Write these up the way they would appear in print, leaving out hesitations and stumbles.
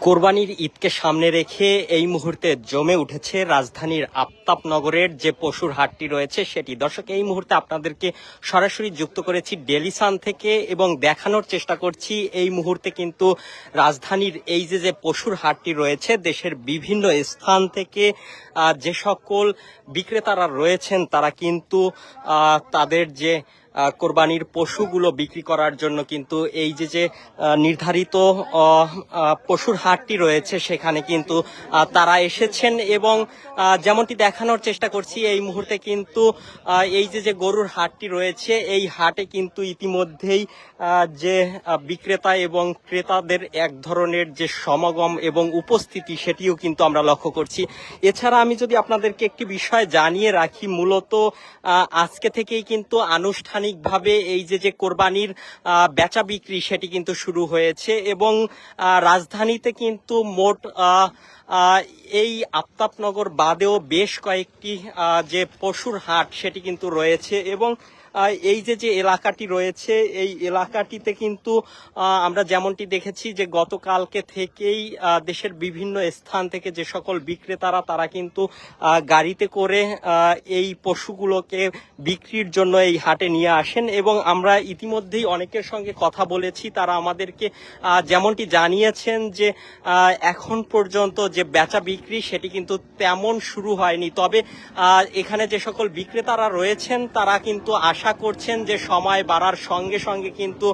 কোরবানির ঈদকে সামনে রেখে এই মুহূর্তে জমে উঠেছে রাজধানীর আফতাবনগরের যে পশুর হাটটি রয়েছে সেটি। দর্শক, এই মুহূর্তে আপনাদেরকে সরাসরি যুক্ত করেছি ডেইলি সান থেকে এবং দেখানোর চেষ্টা করছি এই মুহূর্তে কিন্তু রাজধানীর এই যে পশুর হাটটি রয়েছে দেশের বিভিন্ন স্থান থেকে যে সকল বিক্রেতারা রয়েছেন তারা কিন্তু তাদের যে কোরবানির পশুগুলো বিক্রি করার জন্য কিন্তু এই যে নির্ধারিত পশুর হাটটি রয়েছে সেখানে কিন্তু তারা এসেছেন এবং যেমনটি দেখানোর চেষ্টা করছি এই মুহূর্তে কিন্তু এই যে গরুর হাটটি রয়েছে এই হাটে কিন্তু ইতিমধ্যেই যে বিক্রেতা এবং ক্রেতাদের এক ধরনের যে সমাগম এবং উপস্থিতি সেটিও কিন্তু আমরা লক্ষ্য করছি। এছাড়া আমি যদি আপনাদেরকে একটি বিষয় জানিয়ে রাখি, মূলত আজকে থেকেই কিন্তু আনুষ্ঠানিকভাবে এই যে কোরবানির বেচা বিক্রি সেটি কিন্তু শুরু হয়েছে এবং রাজধানীতে কিন্তু মোট এই আফতাবনগর বাদেও বেশ কয়েকটি যে পশুর হাট সেটি কিন্তু রয়েছে এবং এই যে এলাকাটি রয়েছে এই এলাকাটিতে কিন্তু আমরা যেমনটি দেখেছি যে গতকালকে থেকেই দেশের বিভিন্ন স্থান থেকে যে সকল বিক্রেতারা তারা কিন্তু গাড়িতে করে এই পশুগুলোকে বিক্রির জন্য এই হাটে নিয়ে আসেন এবং আমরা ইতিমধ্যেই অনেকের সঙ্গে কথা বলেছি। তারা আমাদেরকে যেমনটি জানিয়েছেন যে এখন পর্যন্ত যে বেচা বিক্রি সেটি কিন্তু তেমন শুরু হয়নি, তবে এখানে যে সকল বিক্রেতারা রয়েছেন তারা কিন্তু আশা করছেন যে সময় বাড়ার সঙ্গে সঙ্গে কিন্তু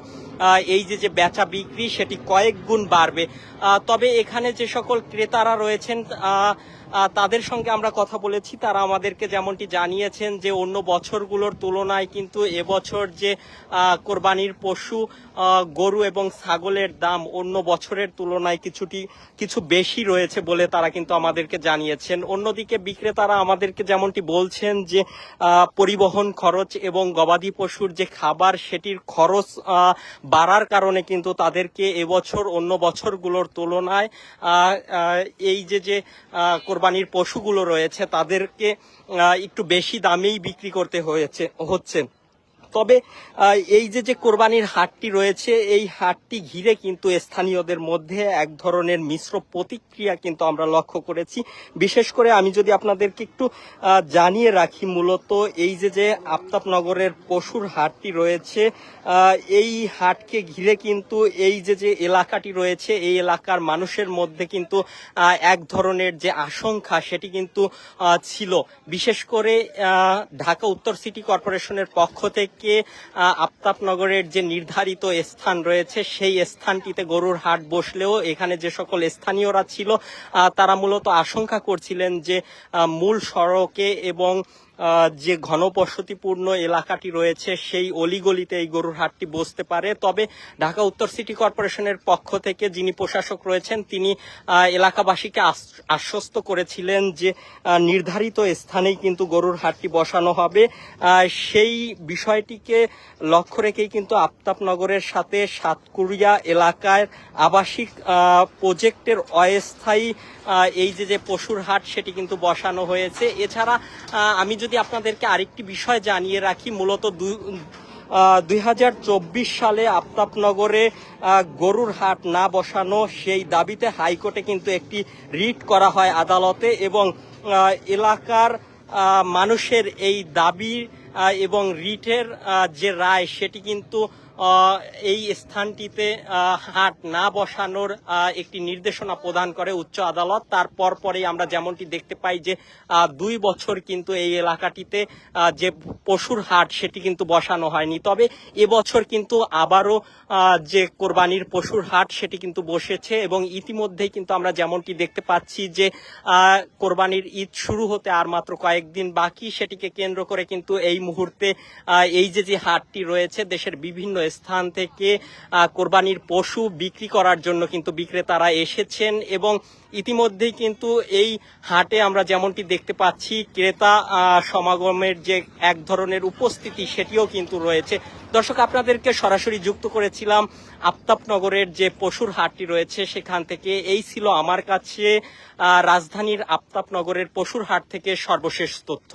এই যে বেচা বিক্রি সেটি কয়েক গুণ বাড়বে। তবে এখানে যে সকল ক্রেতারা রয়েছেন তাদের সঙ্গে আমরা কথা বলেছি, তারা আমাদেরকে যেমনটি জানিয়েছেন যে অন্য বছরগুলোর তুলনায় কিন্তু এবছর যে কোরবানির পশু গরু এবং ছাগলের দাম অন্য বছরের তুলনায় কিছু বেশি রয়েছে বলে তারা কিন্তু আমাদেরকে জানিয়েছেন। অন্যদিকে বিক্রেতারা আমাদেরকে যেমনটি বলছেন যে পরিবহন খরচ এবং গবাদি পশুর যে খাবার সেটির খরচ বাড়ার কারণে কিন্তু তাদেরকে এবছর অন্য বছরগুলোর তুলনায় এই যে কোরবানির পশুগুলো রয়েছে তাদেরকে একটু বেশি দামেই বিক্রি করতে হচ্ছে। তবে এই যে কোরবানির হাটটি রয়েছে এই হাটটি ঘিরে কিন্তু স্থানীয়দের মধ্যে এক ধরনের মিশ্র প্রতিক্রিয়া কিন্তু আমরা লক্ষ্য করেছি। বিশেষ করে আমি যদি আপনাদেরকে একটু জানিয়ে রাখি, মূলত এই যে আফতাবনগরের পশুর হাটটি রয়েছে এই হাটকে ঘিরে কিন্তু এই যে এলাকাটি রয়েছে এই এলাকার মানুষের মধ্যে কিন্তু এক ধরনের যে আশঙ্কা সেটি কিন্তু ছিল। বিশেষ করে ঢাকা উত্তর সিটি কর্পোরেশনের পক্ষ থেকে আফতাবনগরের যে নির্ধারিত স্থান রয়েছে সেই স্থানটিতে গরুর হাট বসলেও এখানে যে সকল স্থানীয়রা ছিল তারা মূলত আশঙ্কা করছিলেন যে মূল সড়কে এবং যে ঘনবসতিপূর্ণ এলাকাটি রয়েছে সেই অলিগলিতে এই গরুর হাটটি বসতে পারে। তবে ঢাকা উত্তর সিটি কর্পোরেশনের পক্ষ থেকে যিনি প্রশাসক রয়েছেন তিনি এলাকাবাসীকে আশ্বস্ত করেছিলেন যে নির্ধারিত স্থানেই কিন্তু গরুর হাটটি বসানো হবে। সেই বিষয়টিকে লক্ষ্য রেখেই কিন্তু আফতাবনগরের সাথে সাতকুড়িয়া এলাকায় আবাসিক প্রজেক্টের অস্থায়ী এই যে পশুর হাট সেটি কিন্তু বসানো হয়েছে। এছাড়া আমি যদি আপনাদেরকে আরেকটি বিষয় জানিয়ে রাখি, মূলত 2024 সালে আফতাবনগরে গরুর হাট না বসানো সেই দাবিতে হাইকোর্টে কিন্তু একটি রিট করা হয় আদালতে এবং এলাকার মানুষের এই দাবি এবং রিটের যে রায় সেটি কিন্তু এই স্থানটিতে হাট না বসানোর একটি নির্দেশনা প্রদান করে উচ্চ আদালত। তারপর পরেই আমরা যেমনটি দেখতে পাই যে 2 বছর কিন্তু এই এলাকাটিতে যে পশুর হাট সেটি কিন্তু বসানো হয়নি। তবে এবছর কিন্তু আবারও যে কোরবানির পশুর হাট সেটি কিন্তু বসেছে এবং ইতিমধ্যেই কিন্তু আমরা যেমনটি দেখতে পাচ্ছি যে কোরবানির ঈদ শুরু হতে আর মাত্র কয়েকদিন বাকি, সেটিকে কেন্দ্র করে কিন্তু এই মুহূর্তে এই যে হাটটি রয়েছে দেশের বিভিন্ন স্থান থেকে কোরবানির পশু বিক্রি করার জন্য কিন্তু বিক্রেতারা এসেছেন এবং ইতিমধ্যেই কিন্তু এই হাটে আমরা যেমনটি দেখতে পাচ্ছি ক্রেতা সমাগমের যে এক ধরনের উপস্থিতি সেটিও কিন্তু রয়েছে। দর্শক, আপনাদেরকে সরাসরি যুক্ত করেছিলাম আফতাবনগরের যে পশুর হাটটি রয়েছে সেখান থেকে। এই ছিল আমার কাছে রাজধানীর আফতাবনগরের পশুর হাট থেকে সর্বশেষ তথ্য।